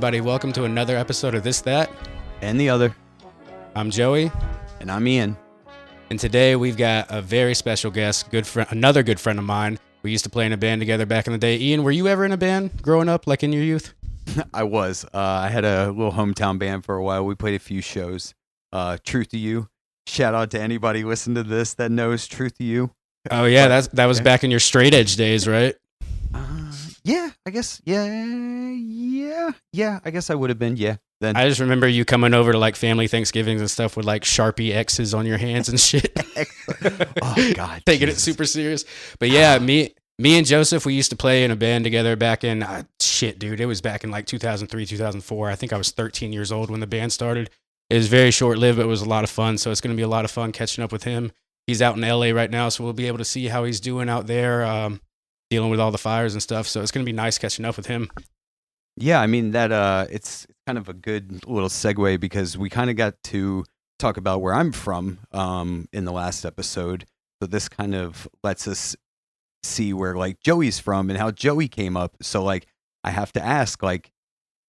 everybody. Welcome to another episode of This, That. And the other. I'm Joey. And I'm Ian. And today we've got a very special guest, another good friend of mine. We used to play in a band together back in the day. Ian, were you ever in a band growing up, like in your youth? I was. I had a little hometown band for a while. We played a few shows. Truth to You. Shout out to anybody listening to this that knows Truth to You. Oh, yeah. That was back in your straight edge days, right? Yeah, I guess. Yeah. I guess I would have been. Yeah. Then I just remember you coming over to like family Thanksgivings and stuff with like Sharpie X's on your hands and shit. Oh God, taking it super serious. But yeah, me and Joseph, we used to play in a band together back in dude. It was back in like 2003, 2004. I think I was 13 years old when the band started. It was very short lived, but it was a lot of fun. So it's going to be a lot of fun catching up with him. He's out in LA right now, so we'll be able to see how he's doing out there, dealing with all the fires and stuff. So it's going to be nice catching up with him. Yeah, I mean that it's kind of a good little segue because we kind of got to talk about where I'm from in the last episode. So this kind of lets us see where like Joey's from and how Joey came up. So like I have to ask, like,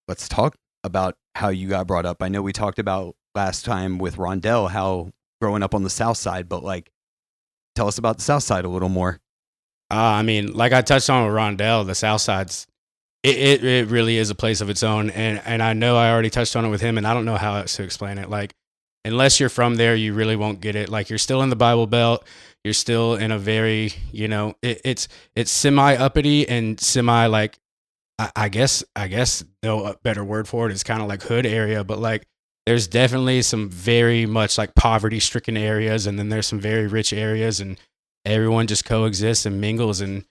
let's talk about how you got brought up. I know we talked about last time with Rondell how growing up on the South Side, but like tell us about the South Side a little more. I mean, like I touched on with Rondell, the South Side's it really is a place of its own, and I know I already touched on it with him, and I don't know how else to explain it. Like, unless you're from there, you really won't get it. Like, you're still in the Bible Belt, you're still in a very, it's semi uppity and semi like, I guess no better word for it is kind of like hood area, but like there's definitely some very much like poverty stricken areas, and then there's some very rich areas, and everyone just coexists and mingles. And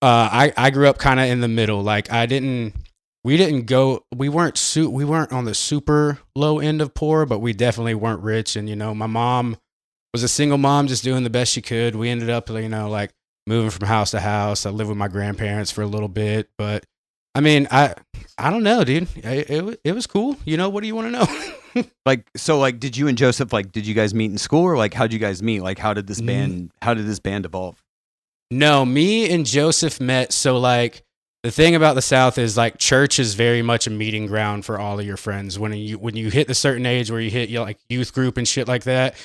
I grew up kind of in the middle. Like we weren't on the super low end of poor, but we definitely weren't rich. And, my mom was a single mom just doing the best she could. We ended up, like moving from house to house. I lived with my grandparents for a little bit, but I mean, I don't know, dude. It was cool. What do you want to know? Did you and Joseph, did you guys meet in school or like, how'd you guys meet? Like, how did this band evolve? No, me and Joseph met. So like the thing about the South is like church is very much a meeting ground for all of your friends. When you hit the certain age where you hit like youth group and shit like that,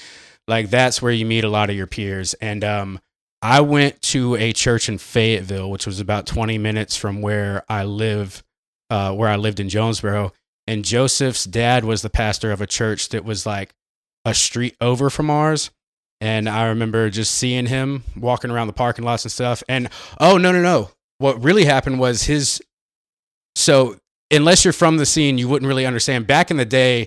like that's where you meet a lot of your peers. And I went to a church in Fayetteville, which was about 20 minutes from where I lived in Jonesboro. And Joseph's dad was the pastor of a church that was like a street over from ours. And I remember just seeing him walking around the parking lots and stuff. And no. What really happened was so unless you're from the scene, you wouldn't really understand. Back in the day,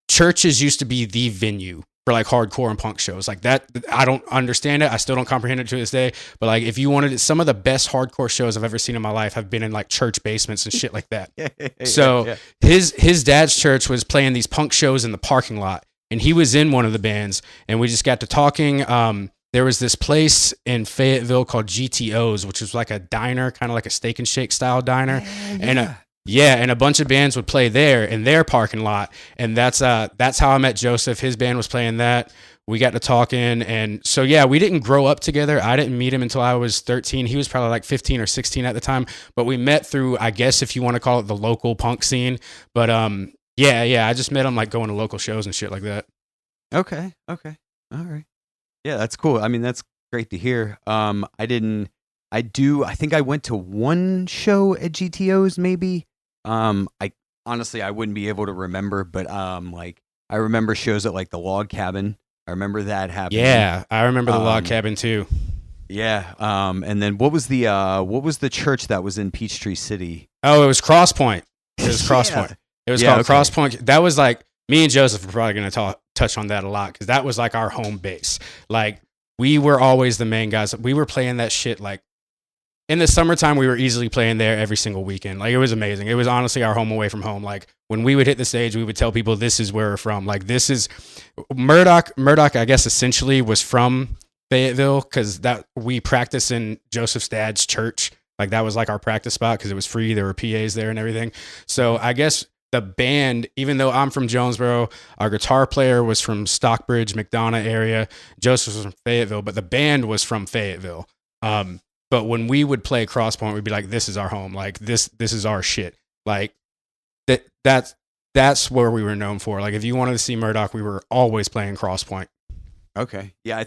churches used to be the venue for like hardcore and punk shows like that. I don't understand it. I still don't comprehend it to this day. But like if you wanted it, some of the best hardcore shows I've ever seen in my life have been in like church basements and shit like that. So his dad's church was playing these punk shows in the parking lot. And he was in one of the bands, and we just got to talking. There was this place in Fayetteville called GTO's, which was like a diner, kind of like a Steak and Shake style diner. And a bunch of bands would play there in their parking lot. And that's how I met Joseph. His band was playing that. We got to talking. And so, yeah, we didn't grow up together. I didn't meet him until I was 13. He was probably like 15 or 16 at the time. But we met through, I guess, if you want to call it the local punk scene. But yeah, I just met him like going to local shows and shit like that. Okay. All right. Yeah, that's cool. I mean, that's great to hear. I think I went to one show at GTO's maybe. I honestly, I wouldn't be able to remember, but like I remember shows at like the Log Cabin. I remember that happening. Yeah, I remember the Log Cabin too. Yeah. And then what was the church that was in Peachtree City? Oh, it was Crosspoint. It was Crosspoint. It was called Crosspoint. That was like, me and Joseph are probably going to touch on that a lot because that was like our home base. Like, we were always the main guys. We were playing that shit like, in the summertime, we were easily playing there every single weekend. Like, it was amazing. It was honestly our home away from home. Like, when we would hit the stage, we would tell people this is where we're from. Like, this is Murdoch, I guess, essentially was from Fayetteville because that we practiced in Joseph's dad's church. Like, that was like our practice spot because it was free. There were PAs there and everything. So I guess the band, even though I'm from Jonesboro, our guitar player was from Stockbridge, McDonough area. Joseph was from Fayetteville, but the band was from Fayetteville. But when we would play Crosspoint, we'd be like, this is our home. Like, this is our shit. Like, that's where we were known for. Like if you wanted to see Murdoch, we were always playing Crosspoint. Okay. Yeah, I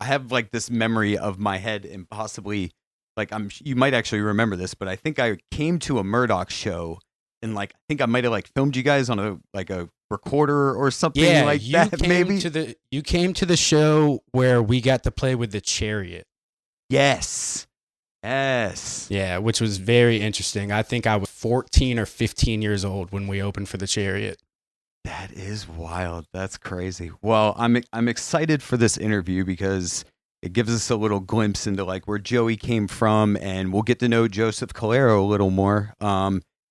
have like this memory of my head, and possibly like you might actually remember this, but I think I came to a Murdoch show, and like I think I might have like filmed you guys on a recorder or something maybe. You came to the show where we got to play with the Chariot. Yes. Yeah, which was very interesting. I think I was 14 or 15 years old when we opened for the Chariot. That is wild. That's crazy. Well, I'm excited for this interview because it gives us a little glimpse into like where Joey came from, and we'll get to know Joseph Calliero a little more.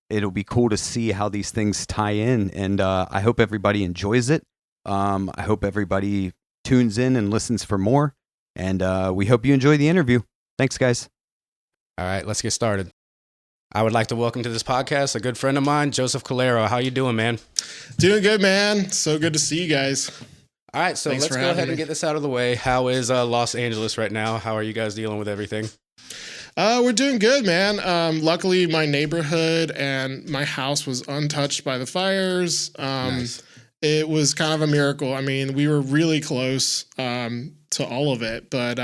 It'll be cool to see how these things tie in, and I hope everybody enjoys it. I hope everybody tunes in and listens for more, and we hope you enjoy the interview. Thanks, guys. All right, let's get started. I would like to welcome to this podcast a good friend of mine, Joseph Calliero. How you doing, man? Doing good, man. So good to see you guys. All right, so let's go ahead and get this out of the way. How is Los Angeles right now? How are you guys dealing with everything? We're doing good, man. Luckily, my neighborhood and my house was untouched by the fires. Nice. It was kind of a miracle. I mean, we were really close to all of it, but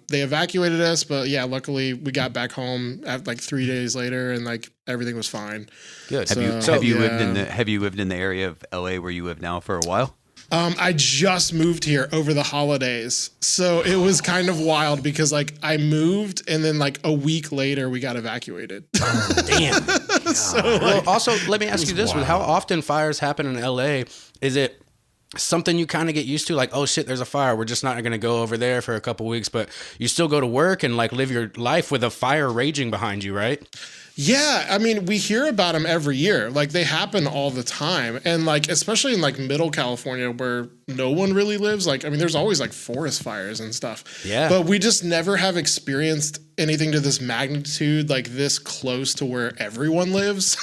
they evacuated us. But yeah, luckily we got back home at like 3 days later, and like everything was fine. Good. Have you lived in the area of LA where you live now for a while? I just moved here over the holidays. So it was kind of wild because like I moved and then like a week later we got evacuated. Damn. Well, also, let me ask you this. With how often fires happen in LA, is it something you kind of get used to? Like, oh shit, there's a fire. We're just not going to go over there for a couple weeks, but you still go to work and like live your life with a fire raging behind you, right? Yeah, I mean, we hear about them every year. Like, they happen all the time. And, like, especially in, like, middle California where no one really lives. Like, I mean, there's always, like, forest fires and stuff. Yeah. But we just never have experienced anything to this magnitude, like, this close to where everyone lives.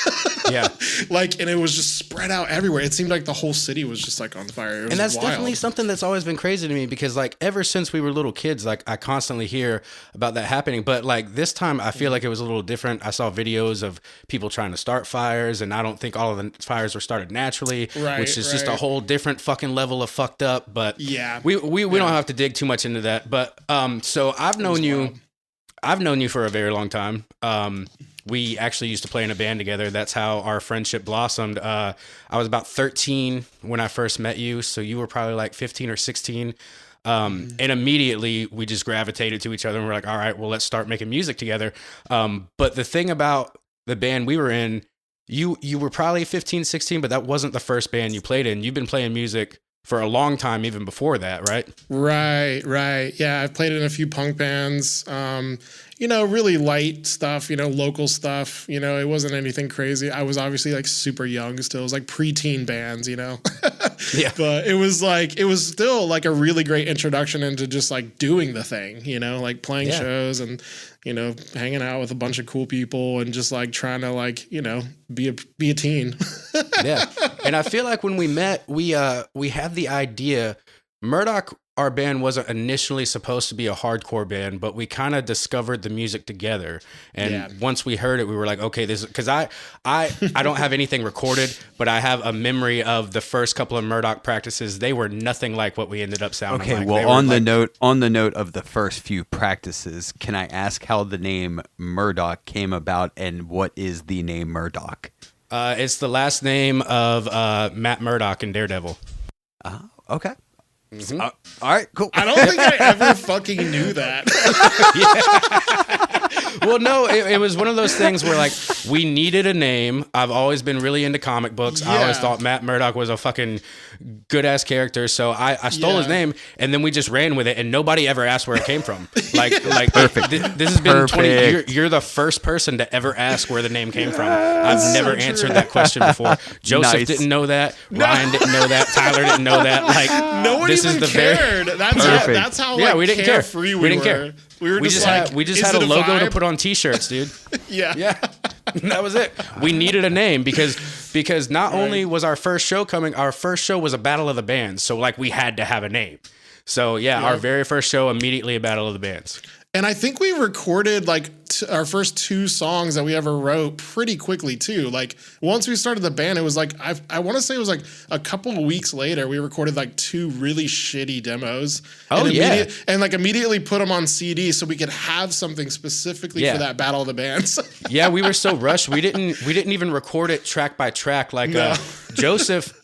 Yeah. Like, and it was just spread out everywhere. It seemed like the whole city was just, like, on fire. It was and that's wild. definitely something that's always been crazy to me because, like, ever since we were little kids, like, I constantly hear about that happening. But, like, this time I feel like it was a little different. I saw videos of people trying to start fires, and I don't think all of the fires were started naturally, which is just a whole different fucking level of fucked up. But yeah, we don't have to dig too much into that. But so I've known you for a very long time. We actually used to play in a band together. That's how our friendship blossomed. I was about 13 when I first met you, so you were probably like 15 or 16. And immediately we just gravitated to each other and we're like, all right, well, let's start making music together. But the thing about the band we were in, you were probably 15, 16, but that wasn't the first band you played in. You've been playing music for a long time, even before that, right? Right. Yeah, I've played in a few punk bands, really light stuff, local stuff. It wasn't anything crazy. I was obviously like super young still. It was like preteen bands, Yeah. But it was still like a really great introduction into just like doing the thing, like playing shows and, hanging out with a bunch of cool people and just like trying to like, be a teen. Yeah. And I feel like when we met, we had the idea. Murdoch, our band, wasn't initially supposed to be a hardcore band, but we kind of discovered the music together. And once we heard it, we were like, okay, this is, because I don't have anything recorded, but I have a memory of the first couple of Murdoch practices. They were nothing like what we ended up sounding like. Okay, well, on the note of the first few practices, can I ask how the name Murdoch came about and what is the name Murdoch? It's the last name of Matt Murdock in Daredevil. Okay. Mm-hmm. All right, cool. I don't think I ever fucking knew that. Well, no, it was one of those things where like we needed a name. I've always been really into comic books. Yeah. I always thought Matt Murdock was a fucking good ass character. So I stole his name and then we just ran with it and nobody ever asked where it came from. Like perfect. This has been 20 years. You're the first person to ever ask where the name came from. I've never answered that question before. Joseph didn't know that. Ryan didn't know that. Tyler didn't know that. Like no one this even is the cared. That's how like, we didn't care. Free we didn't care. We just had a logo to put on t-shirts, dude. Yeah. That was it. We needed a name because not only was our first show coming, our first show was a battle of the bands. So like we had to have a name. So our very first show, immediately a battle of the bands. And I think we recorded like our first 2 songs that we ever wrote pretty quickly too. Like once we started the band, it was like, I want to say it was like a couple of weeks later, we recorded like 2 really shitty demos. Oh, yeah. And like immediately put them on CD so we could have something specifically for that Battle of the Bands. Yeah, we were so rushed. We didn't even record it track by track. Like Joseph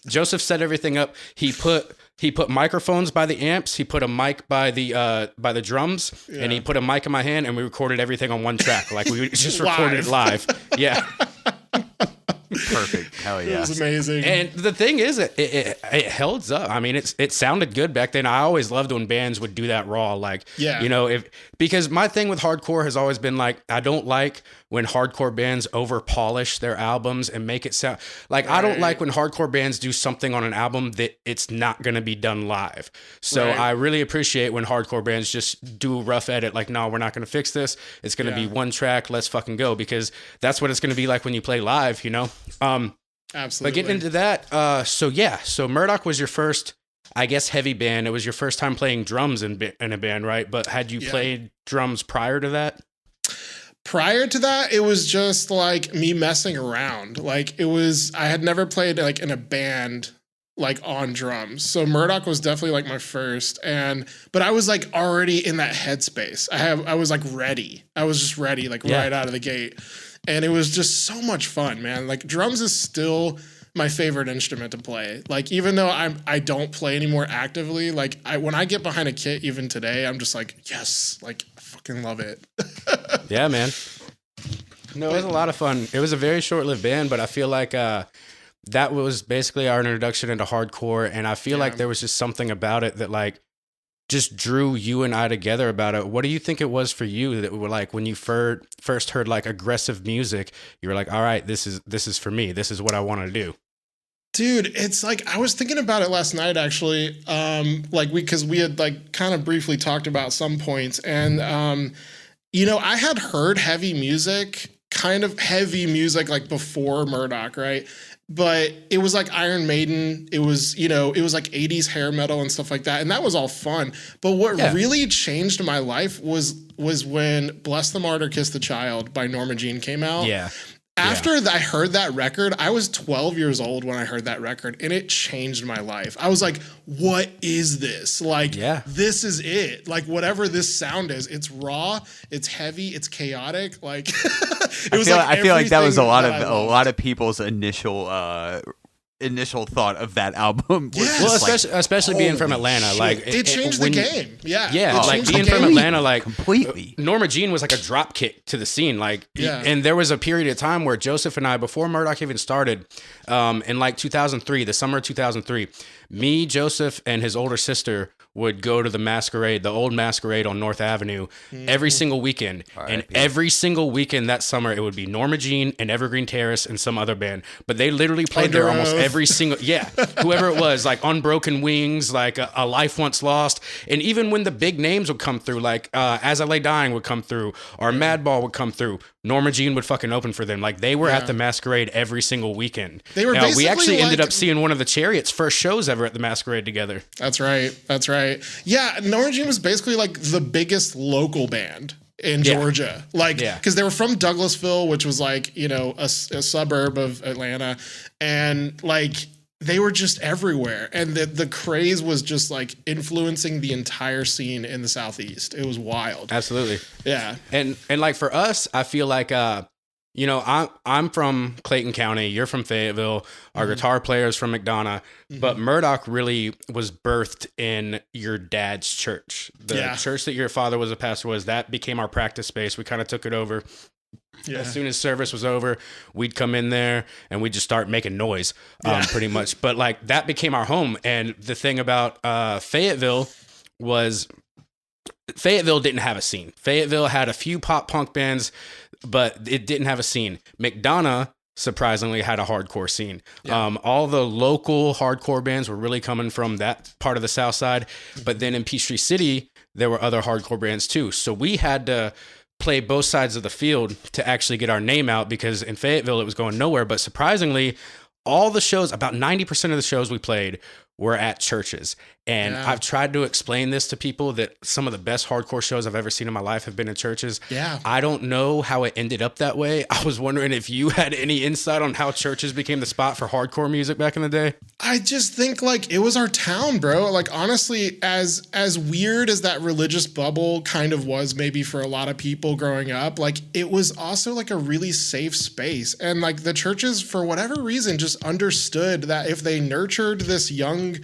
set everything up. He put microphones by the amps. He put a mic by the drums, and he put a mic in my hand, and we recorded everything on one track. Like we just recorded it live. Yeah. Perfect. Hell yeah. It was amazing. And the thing is, it held up. I mean, it sounded good back then. I always loved when bands would do that raw. Like, because my thing with hardcore has always been like, I don't like when hardcore bands over polish their albums and make it sound like, I don't like when hardcore bands do something on an album that it's not going to be done live. So I really appreciate when hardcore bands just do a rough edit. Like, no, we're not going to fix this. It's going to be one track. Let's fucking go, because that's what it's going to be like when you play live, you know? Absolutely. But getting into that, so Murdoch was your first, I guess, heavy band. It was your first time playing drums in a band, right? But had you played drums prior to that? Prior to that, it was just like me messing around. Like I had never played like in a band like on drums. So Murdoch was definitely like my first, but I was like already in that headspace. I was like ready. I was just ready, like right out of the gate. And it was just so much fun, man. Like drums is still my favorite instrument to play. Like even though I don't play anymore actively, like when I get behind a kit even today, I'm just like, yes, like I fucking love it. Yeah, man. No, it was a lot of fun. It was a very short-lived band, but I feel like that was basically our introduction into hardcore, and I feel like there was just something about it that like just drew you and I together about it. What do you think it was for you that were like when you first heard like aggressive music, you were like, all right, this is for me. This is what I want to do. Dude, it's like I was thinking about it last night actually. Because we had like kind of briefly talked about some points, and I had heard heavy music like before Murdoch, right? But it was like Iron Maiden. It was like 80s hair metal and stuff like that. And that was all fun. But what really changed my life was when Bless the Martyr, Kiss the Child by Norma Jean came out. Yeah. After I heard that record, I was 12 years old when I heard that record, and it changed my life. I was like, what is this? Like, this is it. Like, whatever this sound is, it's raw, it's heavy, it's chaotic. Like, I feel like that was a lot of people's initial thought of that album. Well, especially being from Atlanta, shit. like it changed the game. Like being from Atlanta, like completely. Norma Jean was like a drop kick to the scene, like, and there was a period of time where Joseph and I, before Murdoch even started, in like 2003, the summer of 2003, me, Joseph, and his older sister would go to the old Masquerade on North Avenue every single weekend. And every single weekend that summer, it would be Norma Jean and Evergreen Terrace and some other band. But they literally played there almost every single, whoever it was, like Unbroken Wings, like a Life Once Lost. And even when the big names would come through, like As I Lay Dying would come through, or Madball would come through, Norma Jean would fucking open for them. Like they were at the Masquerade every single weekend. They were basically we actually ended up seeing one of the Chariot's first shows ever at the Masquerade together. That's right. Yeah, Norma Jean was basically like the biggest local band in Georgia. Like, because they were from Douglasville, which was like, a suburb of Atlanta. And like, they were just everywhere. And the craze was just like influencing the entire scene in the Southeast. It was wild. Absolutely. Yeah. And like for us, I feel like, I'm from Clayton County. You're from Fayetteville. Our guitar player's from McDonough. But Murdoch really was birthed in your dad's church. The church that your father was a pastor that became our practice space. We kind of took it over. Yeah. As soon as service was over, we'd come in there and we'd just start making noise, pretty much. But like that became our home. And the thing about Fayetteville was Fayetteville didn't have a scene. Fayetteville had a few pop punk bands, but it didn't have a scene. McDonough surprisingly had a hardcore scene. All the local hardcore bands were really coming from that part of the South Side. But then in Peachtree City, there were other hardcore bands too. So we had to play both sides of the field to actually get our name out, because in Fayetteville, it was going nowhere. But surprisingly, all the shows, about 90% of the shows we played were at churches. And I've tried to explain this to people that some of the best hardcore shows I've ever seen in my life have been in churches. Yeah. I don't know how it ended up that way. I was wondering if you had any insight on how churches became the spot for hardcore music back in the day. I just think like it was our town, bro. Like honestly, as weird as that religious bubble kind of was maybe for a lot of people growing up, like it was also like a really safe space. And like the churches, for whatever reason, just understood that if they nurtured this young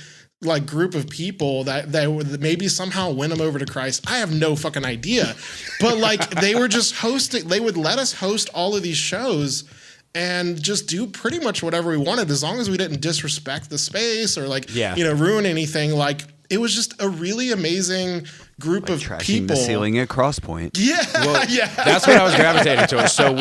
like group of people that would maybe somehow win them over to Christ. I have no fucking idea. But like they were just hosting, they would let us host all of these shows and just do pretty much whatever we wanted as long as we didn't disrespect the space or like, ruin anything. Like it was just a really amazing group of trashing people. The ceiling at Crosspoint. Yeah, well, that's what I was gravitating towards. So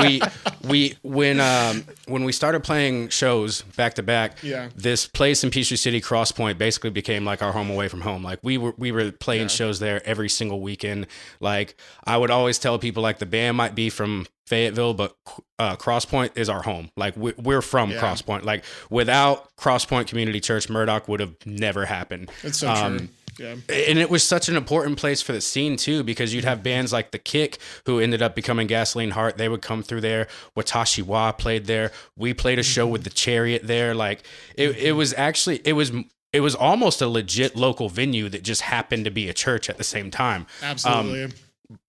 when we started playing shows back to back, this place in Peachtree City, Crosspoint, basically became like our home away from home. Like we were playing shows there every single weekend. Like I would always tell people like the band might be from Fayetteville, but Crosspoint is our home. Like we're from Crosspoint. Like without Crosspoint Community Church, Murdoch would have never happened. It's so true. Yeah. And it was such an important place for the scene too, because you'd have bands like The Kick, who ended up becoming Gasoline Heart. They would come through there. Watashi Wa played there. We played a show with The Chariot there. Like it was almost a legit local venue that just happened to be a church at the same time. Absolutely.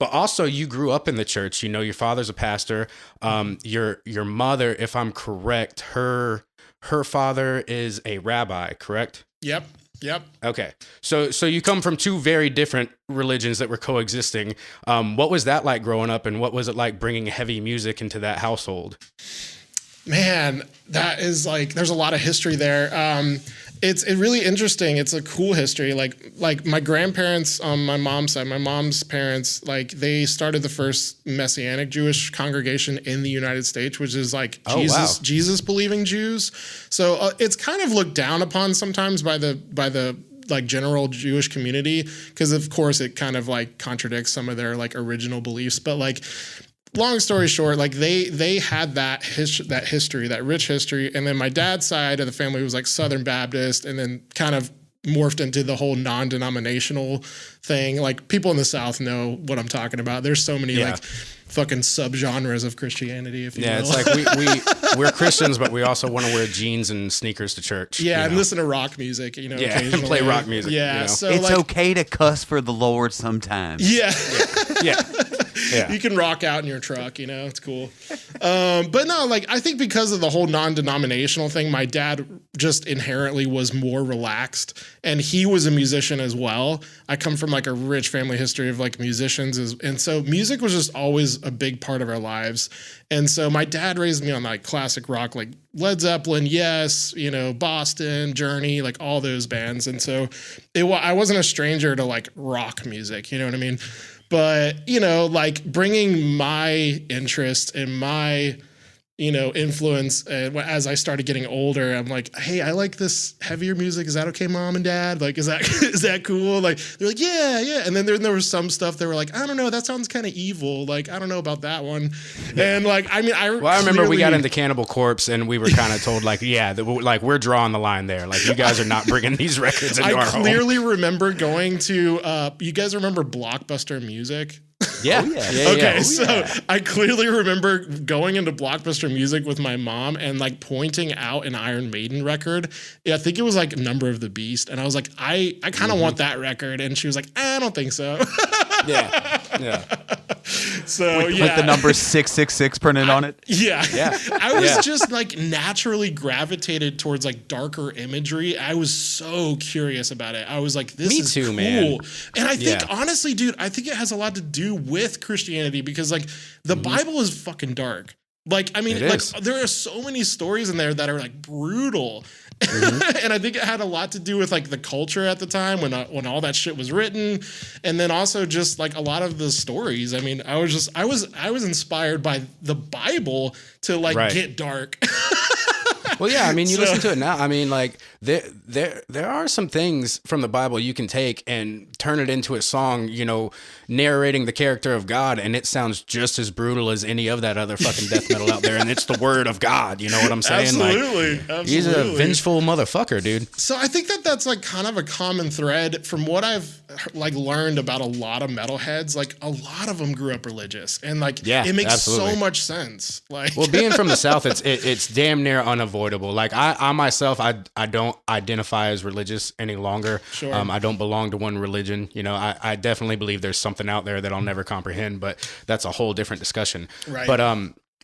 But also you grew up in the church, you know, your father's a pastor. Your mother, if I'm correct, her father is a rabbi, correct? Yep. Okay. So you come from two very different religions that were coexisting. What was that like growing up, and what was it like bringing heavy music into that household? Man, that is like, there's a lot of history there. It's really interesting. It's a cool history. Like my grandparents on my mom's side, my mom's parents, like they started the first Messianic Jewish congregation in the United States, which is like Jesus believing Jews. So it's kind of looked down upon sometimes by the like general Jewish community, because of course it kind of like contradicts some of their like original beliefs. But like, long story short, like they had that history, that rich history. And then my dad's side of the family was like Southern Baptist, and then kind of morphed into the whole non-denominational thing. Like people in the South know what I'm talking about. There's so many like fucking subgenres of Christianity, if you will. It's like we're Christians, but we also want to wear jeans and sneakers to church. Yeah, and listen to rock music, you know, occasionally. Play rock music. Yeah, you know? so it's like, okay to cuss for the Lord sometimes. Yeah. You can rock out in your truck, you know, it's cool. But no, like I think because of the whole non-denominational thing, my dad just inherently was more relaxed, and he was a musician as well. I come from like a rich family history of like musicians, and so music was just always a big part of our lives. And so my dad raised me on like classic rock, like Led Zeppelin, Yes, you know, Boston, Journey, like all those bands. And so I wasn't a stranger to like rock music, you know what I mean? But, you know, like bringing my interest and my, you know, influence as I started getting older, I'm like, hey, I like this heavier music. Is that okay, Mom and Dad? Like, is that cool? Like, they're like, yeah. And then there was some stuff that were like, I don't know, that sounds kind of evil. Like, I don't know about that one. And like, I mean, I remember we got into Cannibal Corpse, and we were kind of told like, like we're drawing the line there. Like, you guys are not bringing these records into our home. I clearly remember going to, you guys remember Blockbuster Music? Yeah. Okay, so I clearly remember going into Blockbuster Music with my mom and like pointing out an Iron Maiden record. Yeah, I think it was like Number of the Beast, and I was like, I kind of want that record, and she was like, I don't think so. Yeah. So with the number 666 printed on it. Yeah. I was just like naturally gravitated towards like darker imagery. I was so curious about it. I was like, this is cool. Man. And I think honestly, dude, I think it has a lot to do with Christianity, because like the Bible is fucking dark. Like, I mean, like there are so many stories in there that are like brutal. And I think it had a lot to do with like the culture at the time when all that shit was written, and then also just like a lot of the stories. I mean, I was inspired by the Bible to like get dark. Well, yeah, I mean, you listen to it now. I mean, like there are some things from the Bible you can take and turn it into a song, you know, narrating the character of God, and it sounds just as brutal as any of that other fucking death metal out there. And it's the word of God. You know what I'm saying? Absolutely. Like, Absolutely. He's a vengeful motherfucker, dude. So I think that's like kind of a common thread from what I've like learned about a lot of metalheads. Like a lot of them grew up religious, and like it makes so much sense. Like, well, being from the South, it's damn near unavoidable. Like I myself, I don't identify as religious any longer. Sure. I don't belong to one religion. You know, I definitely believe there's something out there that I'll never comprehend, but that's a whole different discussion. Right.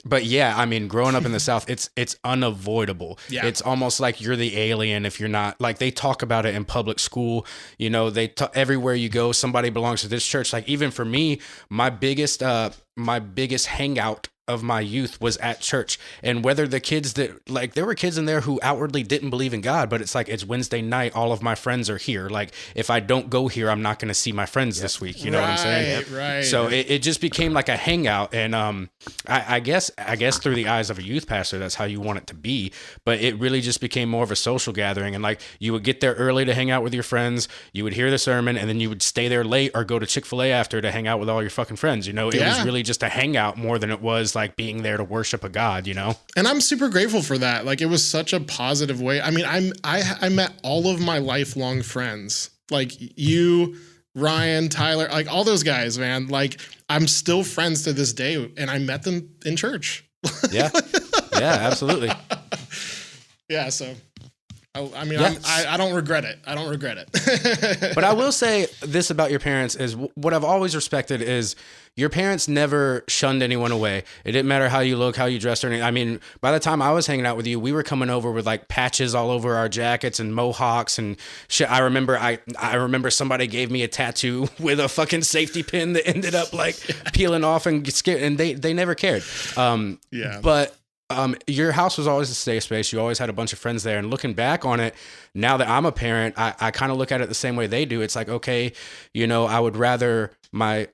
But yeah, I mean, growing up in the South, it's unavoidable. Yeah. It's almost like you're the alien if you're not. Like they talk about it in public school. You know, everywhere you go, somebody belongs to this church. Like even for me, my biggest hangout of my youth was at church. And whether the kids that, like, there were kids in there who outwardly didn't believe in God, but it's like, it's Wednesday night, all of my friends are here. Like, if I don't go here, I'm not going to see my friends this week. You know what I'm saying? Right. So it just became like a hangout. And I guess through the eyes of a youth pastor, that's how you want it to be. But it really just became more of a social gathering. And like, you would get there early to hang out with your friends. You would hear the sermon, and then you would stay there late or go to Chick-fil-A after to hang out with all your fucking friends. You know, it was really just a hangout more than it was like being there to worship a God, you know? And I'm super grateful for that. Like, it was such a positive way. I mean, I met all of my lifelong friends, like you, Ryan, Tyler, like all those guys, man. Like, I'm still friends to this day, and I met them in church. Yeah. Yeah, absolutely. Yeah. So, I mean, Yeah. I don't regret it. I don't regret it. But I will say this about your parents is what I've always respected is your parents never shunned anyone away. It didn't matter how you look, how you dressed, or anything. I mean, by the time I was hanging out with you, we were coming over with like patches all over our jackets and mohawks and shit. I remember somebody gave me a tattoo with a fucking safety pin that ended up like peeling off and they never cared. But your house was always a safe space. You always had a bunch of friends there. And looking back on it, now that I'm a parent, I kind of look at it the same way they do. It's like, okay, you know, I would rather my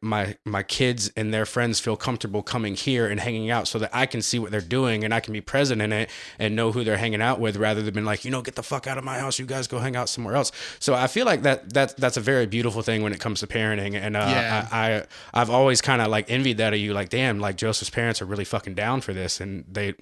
kids and their friends feel comfortable coming here and hanging out so that I can see what they're doing and I can be present in it and know who they're hanging out with, rather than being like, you know, get the fuck out of my house. You guys go hang out somewhere else. So I feel like that's a very beautiful thing when it comes to parenting. And I've always kind of like envied that of you. Like, damn, like Joseph's parents are really fucking down for this, and they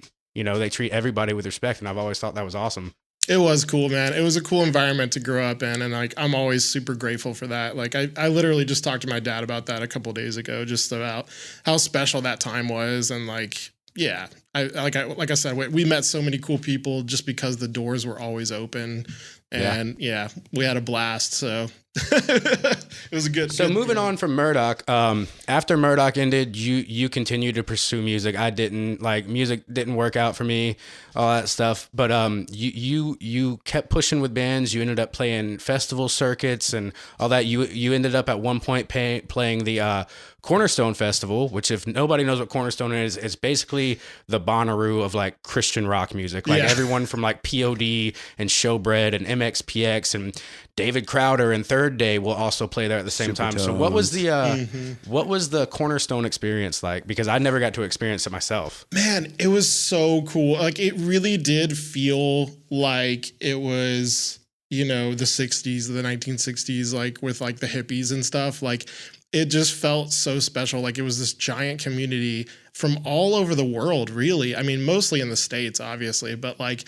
treat everybody with respect. And I've always thought that was awesome. It was cool, man. It was a cool environment to grow up in, and like I'm always super grateful for that. Like I literally just talked to my dad about that a couple of days ago, just about how special that time was, and like yeah, like I said, we met so many cool people just because the doors were always open, and yeah we had a blast. So it was a good. So moving on from Murdoch, after Murdoch ended, you continued to pursue music. I didn't. Like, music didn't work out for me, all that stuff. But you kept pushing with bands. You ended up playing festival circuits and all that. You ended up at one point playing the Cornerstone Festival, which, if nobody knows what Cornerstone is, it's basically the Bonnaroo of like Christian rock music. Like everyone from like POD and Showbread and MXPX and David Crowder and Third Day will also play there at the same time. So what was the Cornerstone experience like? Because I never got to experience it myself. Man, it was so cool. Like, it really did feel like it was, you know, the 60s, the 1960s, like with like the hippies and stuff. Like, it just felt so special. Like, it was this giant community from all over the world, really. I mean, mostly in the States, obviously, but like,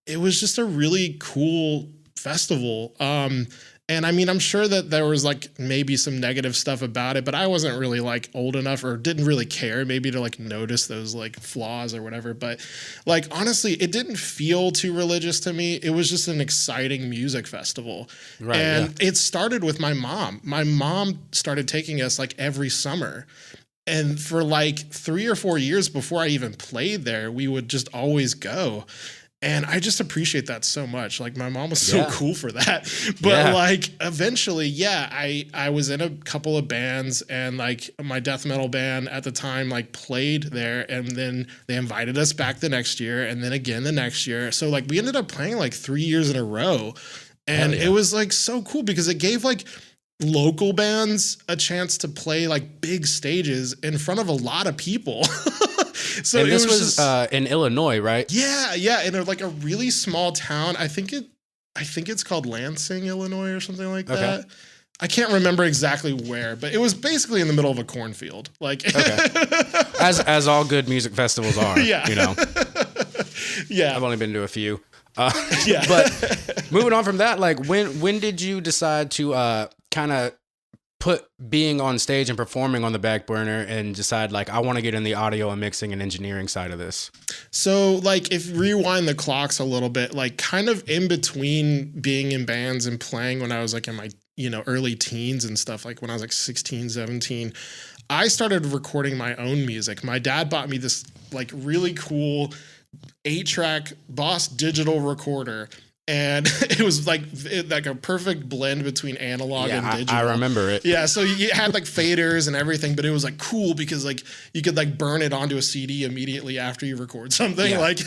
it was just a really cool festival. And I mean, I'm sure that there was like maybe some negative stuff about it, but I wasn't really like old enough or didn't really care maybe to like notice those like flaws or whatever. But like, honestly, it didn't feel too religious to me. It was just an exciting music festival. Right. And it started with my mom. My mom started taking us like every summer. And for like 3 or 4 years before I even played there, we would just always go. And I just appreciate that so much. Like, my mom was so cool for that. But like, eventually, I was in a couple of bands, and like my death metal band at the time like played there, and then they invited us back the next year, and then again the next year. So like, we ended up playing like 3 years in a row. And it was like so cool because it gave like local bands a chance to play like big stages in front of a lot of people. So and it this was just, in Illinois, right? yeah, in like a really small town. I think it's called Lansing, Illinois, or something like that. I can't remember exactly where, but it was basically in the middle of a cornfield. Like, as all good music festivals are. Yeah. You know. Yeah, I've only been to a few. Yeah. But moving on from that, like when did you decide to kind of put being on stage and performing on the back burner and decide like I want to get in the audio and mixing and engineering side of this? So like if rewind the clocks a little bit, like kind of in between being in bands and playing when I was like in my, early teens and stuff, like when I was like 16, 17, I started recording my own music. My dad bought me this like really cool 8-track Boss digital recorder. And it was like a perfect blend between analog and digital. I remember it. Yeah, so you had like faders and everything, but it was like cool because like you could like burn it onto a CD immediately after you record something. Like,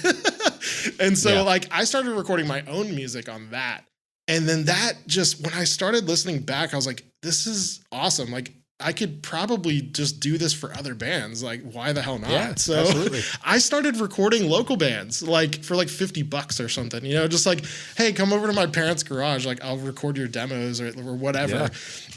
and so like I started recording my own music on that. And then that just, when I started listening back, I was like, this is awesome. Like, I could probably just do this for other bands. Like, why the hell not? Yeah, so absolutely. I started recording local bands, like for like $50 or something, just like, hey, come over to my parents' garage. Like, I'll record your demos or whatever. Yeah.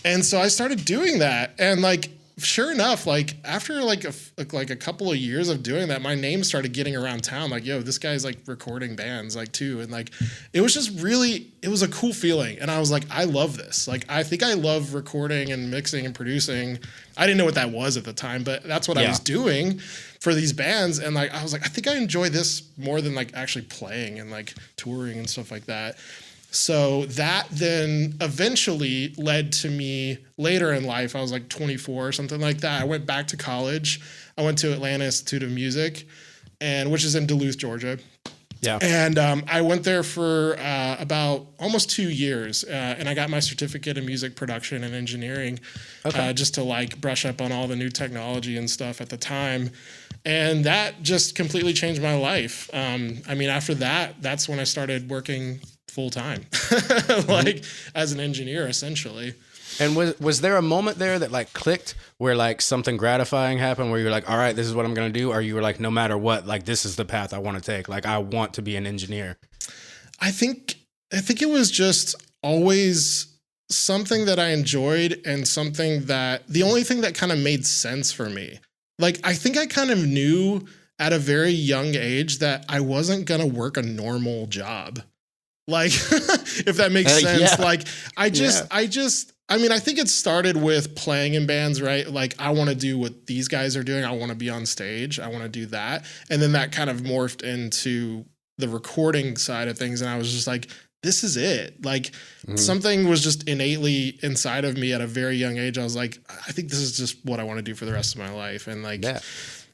And so I started doing that. And like, sure enough, like after like a couple of years of doing that, my name started getting around town. Like, yo, this guy's like recording bands like too. And like, it was just really, it was a cool feeling. And I was like, I love this. Like, I think I love recording and mixing and producing. I didn't know what that was at the time, but that's what I was doing for these bands. And like, I was like, I think I enjoy this more than like actually playing and like touring and stuff like that. So that then eventually led to me later in life. I was like 24 or something like that. I went back to college. I went to Atlanta Institute of Music, which is in Duluth, Georgia. Yeah. And I went there for about almost 2 years, and I got my certificate in music production and engineering, just to like brush up on all the new technology and stuff at the time. And that just completely changed my life. I mean, after that, that's when I started working full time, like as an engineer, essentially. And was there a moment there that like clicked where like something gratifying happened where you're like, all right, this is what I'm going to do? Or you were like, no matter what, like this is the path I want to take. Like I want to be an engineer. I think it was just always something that I enjoyed and something that the only thing that kind of made sense for me. Like, I think I kind of knew at a very young age that I wasn't going to work a normal job. Like, if that makes sense. Yeah. Like, I mean, I think it started with playing in bands, right? Like, I want to do what these guys are doing. I want to be on stage. I want to do that. And then that kind of morphed into the recording side of things. And I was just like, this is it. Like, something was just innately inside of me at a very young age. I was like, I think this is just what I want to do for the rest of my life. And like,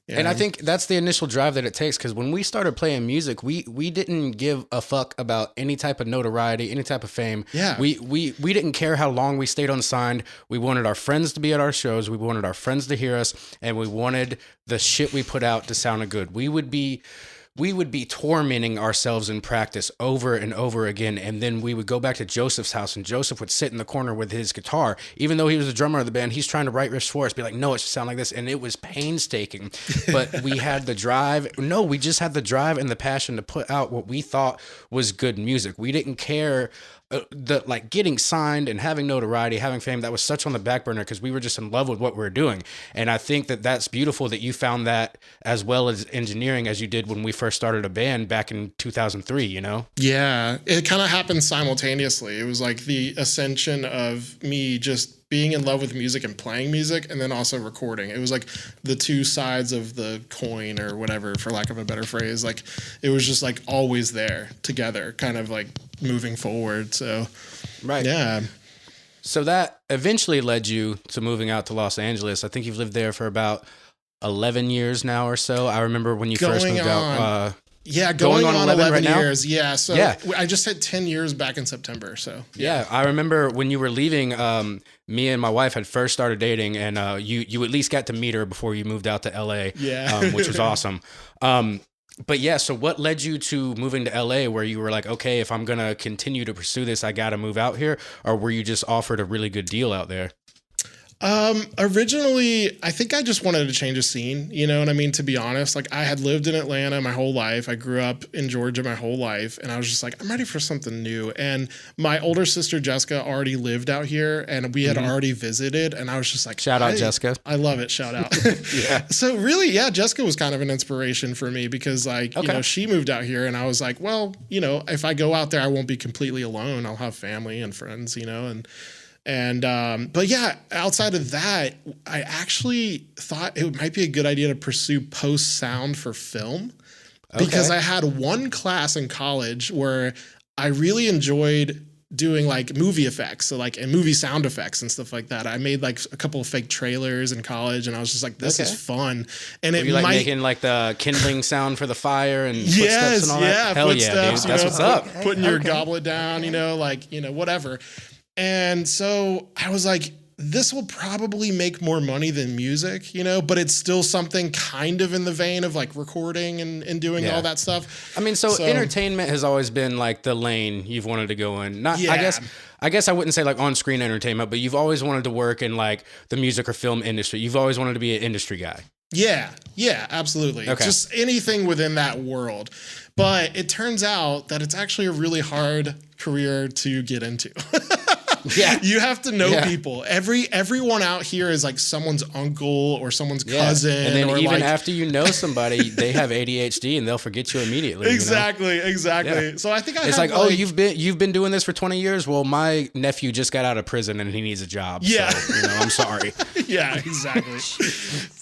And I think that's the initial drive that it takes, because when we started playing music, we didn't give a fuck about any type of notoriety, any type of fame. Yeah. We didn't care how long we stayed unsigned. We wanted our friends to be at our shows. We wanted our friends to hear us, and we wanted the shit we put out to sound good. We would be tormenting ourselves in practice over and over again. And then we would go back to Joseph's house, and Joseph would sit in the corner with his guitar. Even though he was the drummer of the band, he's trying to write riffs for us, be like, no, it should sound like this. And it was painstaking, but we had the drive. No, we just had the drive and the passion to put out what we thought was good music. We didn't care like getting signed and having notoriety, having fame. That was such on the back burner because we were just in love with what we were doing. And I think that that's beautiful that you found that as well as engineering as you did when we first started a band back in 2003, you know? Yeah, it kind of happened simultaneously. It was like the ascension of me just being in love with music and playing music, and then also recording. It was like the two sides of the coin, or whatever, for lack of a better phrase. Like, it was just like always there together, kind of like moving forward. So, right. Yeah. So that eventually led you to moving out to Los Angeles. I think you've lived there for about 11 years now or so. I remember when you first moved out. Going on 11 right years. Now? Yeah. So yeah. I just hit 10 years back in September. So yeah, I remember when you were leaving, me and my wife had first started dating, and you at least got to meet her before you moved out to LA, yeah. Which was awesome. But yeah, so what led you to moving to LA where you were like, okay, if I'm going to continue to pursue this, I got to move out here? Or were you just offered a really good deal out there? Originally, I think I just wanted to change a scene. You know what I mean? To be honest, like I had lived in Atlanta my whole life. I grew up in Georgia my whole life. And I was just like, I'm ready for something new. And my older sister, Jessica, already lived out here and we had already visited. And I was just like, shout out, Jessica. I love it. Shout out. Yeah. So really, yeah, Jessica was kind of an inspiration for me because like, you know, she moved out here and I was like, well, you know, if I go out there, I won't be completely alone. I'll have family and friends, you know, but yeah, outside of that, I actually thought it might be a good idea to pursue post sound for film because I had one class in college where I really enjoyed doing like movie effects, so like and movie sound effects and stuff like that. I made like a couple of fake trailers in college, and I was just like, "This is fun." And were you like making like the kindling sound for the fire and footsteps and all that? Hell footsteps, yeah, dude. That's what's up. Putting your goblet down, you know, like whatever. And so I was like, this will probably make more money than music, you know, but it's still something kind of in the vein of like recording and doing all that stuff. I mean, so entertainment has always been like the lane you've wanted to go in. I guess I wouldn't say like on-screen entertainment, but you've always wanted to work in like the music or film industry. You've always wanted to be an industry guy. Yeah, absolutely. Okay. Just anything within that world. But it turns out that it's actually a really hard career to get into. Yeah. You have to know people. Everyone out here is like someone's uncle or someone's cousin. And then even after you know somebody, they have ADHD and they'll forget you immediately. Exactly. Yeah. So I think it's like, oh, you've been doing this for 20 years. Well, my nephew just got out of prison and he needs a job. Yeah. So, I'm sorry. Yeah, exactly.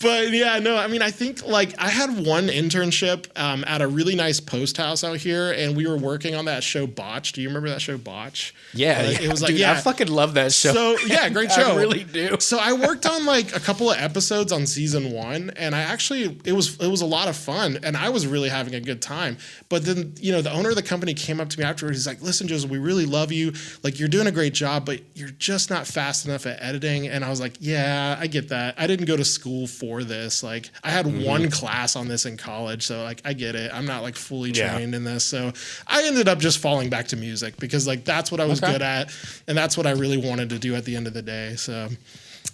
But yeah, no, I mean, I think like I had one internship at a really nice post house out here and we were working on that show Botch. Do you remember that show Botch? Yeah. It was like, dude, I fucking love that show. So yeah, great show. I really do. So I worked on like a couple of episodes on season 1 and it was a lot of fun and I was really having a good time. But then, the owner of the company came up to me afterwards. He's like, listen, Joseph, we really love you. Like you're doing a great job, but you're just not fast enough at editing. And I was like, yeah, I get that. I didn't go to school for this. Like I had one class on this in college. So like, I get it. I'm not like fully trained in this. So I ended up just falling back to music because like, that's what I was good at. And that's what I really wanted to do at the end of the day. So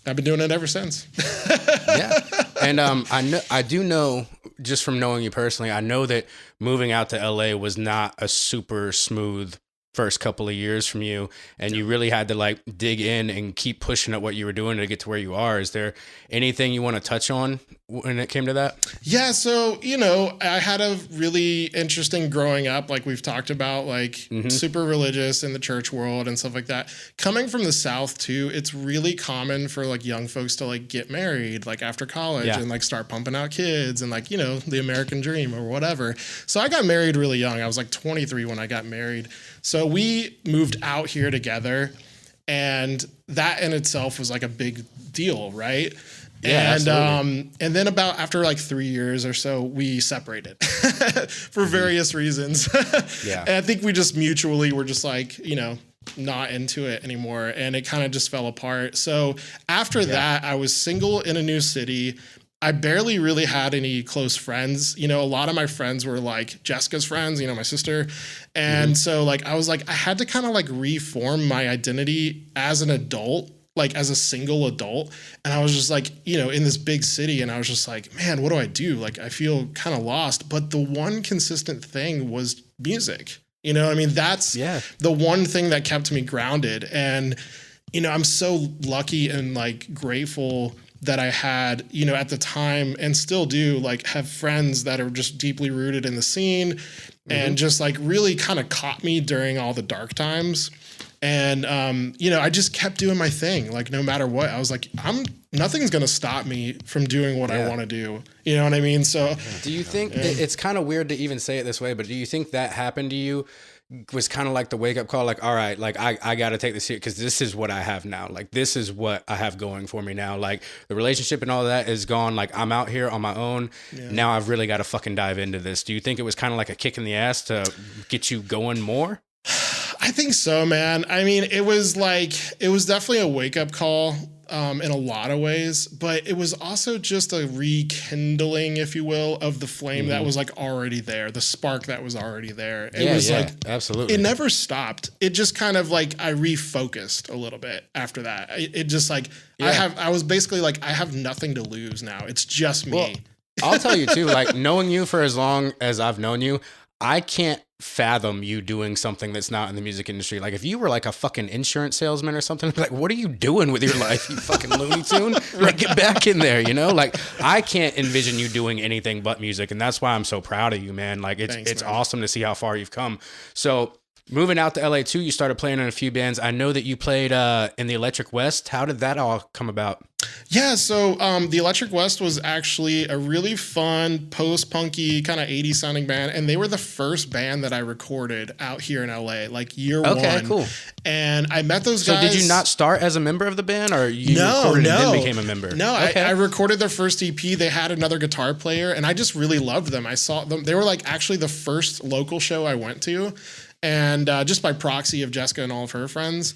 I've been doing it ever since. Yeah. And I do know just from knowing you personally, I know that moving out to LA was not a super smooth first couple of years from you, and you really had to like dig in and keep pushing at what you were doing to get to where you are. Is there anything you want to touch on when it came to that? Yeah, so I had a really interesting growing up, like we've talked about, like super religious in the church world and stuff like that. Coming from the South too, it's really common for like young folks to like get married like after college and like start pumping out kids and like the American dream or whatever. So I got married really young. I was like 23 when I got married. So we moved out here together, and that in itself was like a big deal, right? Yeah, and then after like 3 years or so, we separated for various reasons. Yeah, and I think we just mutually were just like not into it anymore, and it kind of just fell apart. So after that, I was single in a new city. I barely really had any close friends. A lot of my friends were like Jessica's friends, my sister. And so like, I was like, I had to kind of like reform my identity as an adult, like as a single adult. And I was just like, in this big city. And I was just like, man, what do I do? Like, I feel kind of lost. But the one consistent thing was music. I mean, that's the one thing that kept me grounded. And, I'm so lucky and like grateful that I had, at the time and still do like have friends that are just deeply rooted in the scene and just like really kind of caught me during all the dark times. And, I just kept doing my thing. Like no matter what, I was like, nothing's going to stop me from doing what I want to do. You know what I mean? So do you think it's kind of weird to even say it this way, but do you think that happened to you was kind of like the wake up call? Like, all right, like I got to take this here because this is what I have now. Like, this is what I have going for me now. Like the relationship and all of that is gone. Like I'm out here on my own. Yeah. Now I've really got to fucking dive into this. Do you think it was kind of like a kick in the ass to get you going more? I think so, man. I mean, it was definitely a wake up call. in a lot of ways, but it was also just a rekindling, if you will, of the flame that was like already there, the spark that was already there. It was like, absolutely. It never stopped. It just kind of like, I refocused a little bit after that. It just like, I was basically like, I have nothing to lose now. It's just me. Well, I'll tell you too, like knowing you for as long as I've known you, I can't fathom you doing something that's not in the music industry. Like if you were like a fucking insurance salesman or something, I'd be like, what are you doing with your life, you fucking Looney Tune? Like get back in there, you know? Like I can't envision you doing anything but music, and that's why I'm so proud of you, man. Like it's awesome to see how far you've come. So moving out to LA too, you started playing in a few bands. I know that you played in the Electric West. How did that all come about? Yeah, so the Electric West was actually a really fun post-punky kind of 80s sounding band, and they were the first band that I recorded out here in LA, like year one. Okay, cool. And I met those guys. So did you not start as a member of the band, or you recorded and then became a member? No, okay. I recorded their first EP. They had another guitar player, and I just really loved them. I saw them. They were like actually the first local show I went to, and just by proxy of Jessica and all of her friends.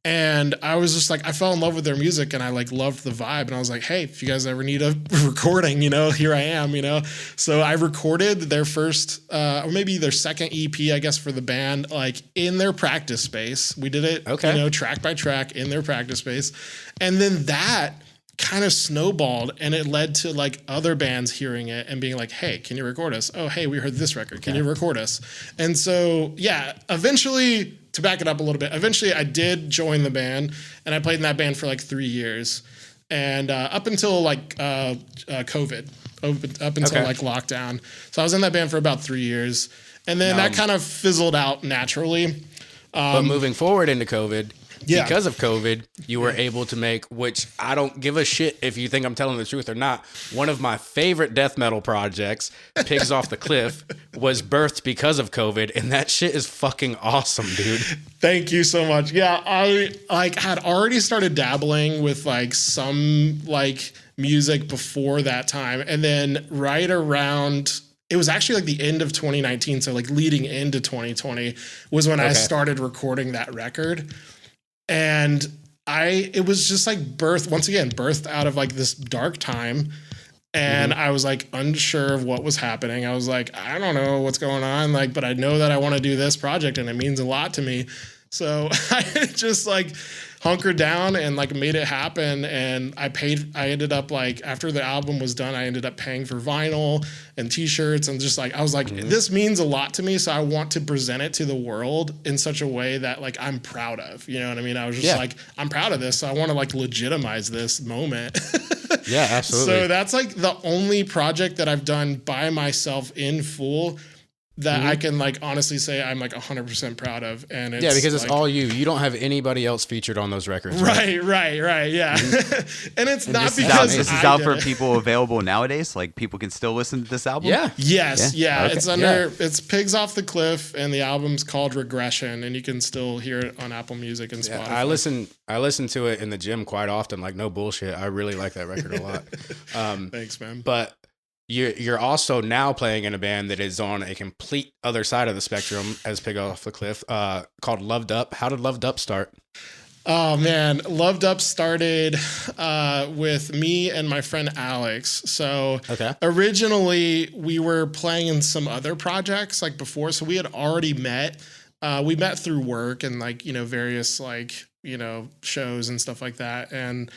And I was just like, I fell in love with their music, and I like loved the vibe. And I was like, hey, if you guys ever need a recording, you know, here I am, you know? So I recorded their first, or maybe their second EP, I guess, for the band, like in their practice space. We did it, you know, track by track in their practice space. And then that kind of snowballed, and it led to like other bands hearing it and being like, hey, can you record us? Oh, hey, we heard this record. Can you record us? And so, yeah, eventually, to back it up a little bit, eventually I did join the band, and I played in that band for like 3 years. And up until like COVID, up until like lockdown. So I was in that band for about 3 years. And then that kind of fizzled out naturally. But moving forward into COVID, because of COVID, you were able to make, which I don't give a shit if you think I'm telling the truth or not, one of my favorite death metal projects, Pigs Off the Cliff, was birthed because of COVID, and that shit is fucking awesome, dude. Thank you so much. Yeah, I like had already started dabbling with like some like music before that time, and then right around, it was actually like the end of 2019, so like leading into 2020 was when I started recording that record. And it was just like birthed out of like this dark time. And I was like unsure of what was happening. I was like, I don't know what's going on. Like, but I know that I want to do this project, and it means a lot to me. So I just like hunkered down and like made it happen. And I ended up like, after the album was done, I ended up paying for vinyl and t-shirts, and just like, I was like, this means a lot to me. So I want to present it to the world in such a way that like, I'm proud of, you know what I mean? I was just like, I'm proud of this. So I want to like legitimize this moment. Yeah, absolutely. So that's like the only project that I've done by myself in full that I can like honestly say I'm like 100% proud of. And it's because it's like, all you. You don't have anybody else featured on those records. Right. Yeah. And it's not because this is out for people available nowadays. Like people can still listen to this album. Yeah. Yes. Yeah. Okay. It's it's Pigs Off the Cliff, and the album's called Regression, and you can still hear it on Apple Music and Spotify. I listen to it in the gym quite often. Like no bullshit. I really like that record a lot. Thanks, man. But you're also now playing in a band that is on a complete other side of the spectrum as Pig Off the Cliff, called Loved Up. How did Loved Up start? Oh man, Loved Up started with me and my friend Alex. So originally we were playing in some other projects like before, so we had already met. We met through work and like, you know, various like, you know, shows and stuff like that. And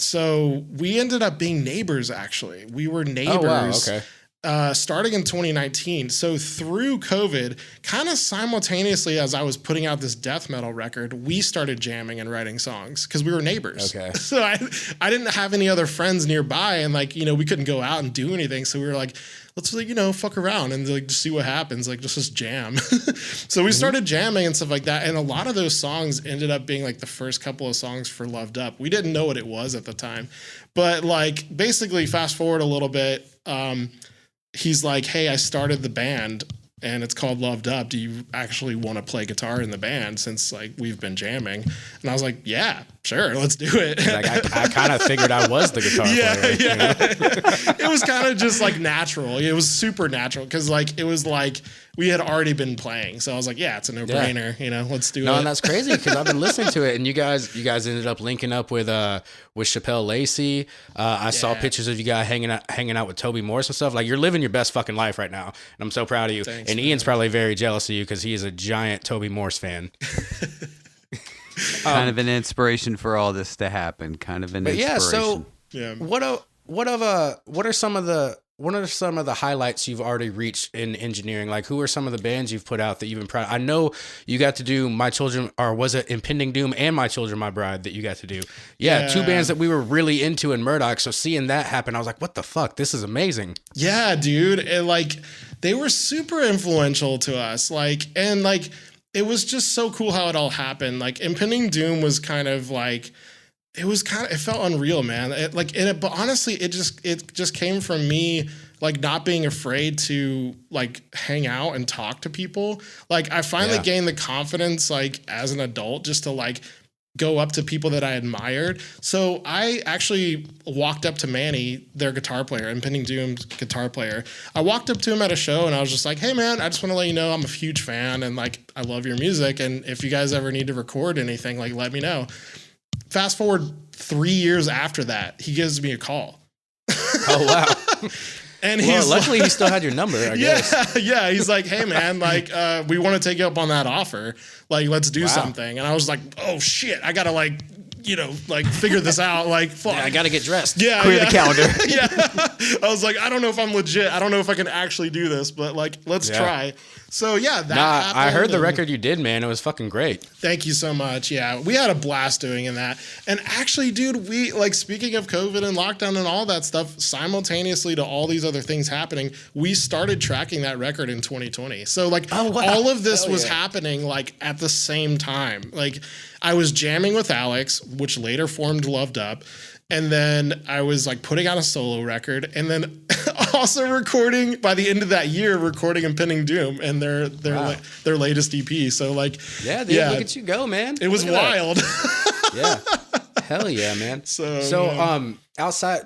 so we ended up being neighbors, actually. We were neighbors starting in 2019. So through COVID, kind of simultaneously as I was putting out this death metal record, we started jamming and writing songs because we were neighbors. Okay. So I didn't have any other friends nearby, and like, you know, we couldn't go out and do anything. So we were like, let's like, you know, fuck around and like just see what happens. Like just jam. So we started jamming and stuff like that. And a lot of those songs ended up being like the first couple of songs for Loved Up. We didn't know what it was at the time, but like basically fast forward a little bit. He's like, hey, I started the band and it's called Loved Up. Do you actually want to play guitar in the band since like we've been jamming? And I was like, yeah, sure, let's do it. Like I kind of figured I was the guitar player. Yeah. You know? It was kind of just like natural. It was super natural because like it was like we had already been playing, so I was like, yeah, it's a no brainer. You know, let's do it. No, and that's crazy because I've been listening to it, and you guys ended up linking up with Chappelle Lacey. I saw pictures of you guys hanging out with Toby Morse and stuff. Like you're living your best fucking life right now, and I'm so proud of you. Thanks, and man. Ian's probably very jealous of you because he is a giant Toby Morse fan. Kind of an inspiration for all this to happen. Kind of an inspiration. Yeah. So what are some of the highlights you've already reached in engineering? Like, who are some of the bands you've put out that you've been proud? I know you got to do My Children, or was it Impending Doom and My Children, My Bride that you got to do? Yeah, two bands that we were really into in Murdoch. So seeing that happen, I was like, what the fuck? This is amazing. Yeah, dude. They were super influential to us. It was just so cool how it all happened. Like Impending Doom was kind of like, it felt unreal, man. But honestly, it just came from me like not being afraid to like hang out and talk to people. Like I finally gained the confidence like as an adult just to like go up to people that I admired. So I actually walked up to Manny, their guitar player, Impending Doom's guitar player. I walked up to him at a show and I was just like, hey man, I just want to let you know I'm a huge fan and like I love your music. And if you guys ever need to record anything, like let me know. Fast forward 3 years after that, he gives me a call. Oh, wow. And luckily he still had your number, I guess. Yeah. He's like, hey man, like, we want to take you up on that offer. Like, let's do something. And I was like, oh shit, I gotta like, figure this out. Like, fuck. Yeah, I gotta get dressed. Yeah. Clear the calendar. Yeah. I was like, I don't know if I'm legit. I don't know if I can actually do this, but like, let's try. So yeah, that happened. I heard the record you did, man. It was fucking great. Thank you so much. Yeah, we had a blast doing that. And actually, dude, we like speaking of COVID and lockdown and all that stuff, simultaneously to all these other things happening, we started tracking that record in 2020. So like all of this was happening like at the same time. Like I was jamming with Alex, which later formed Loved Up. And then I was like putting out a solo record and then also recording by the end of that year, recording Impending Doom and their latest EP. So like, yeah, dude, look at you go, man. It was wild. Yeah. Hell yeah, man. So outside,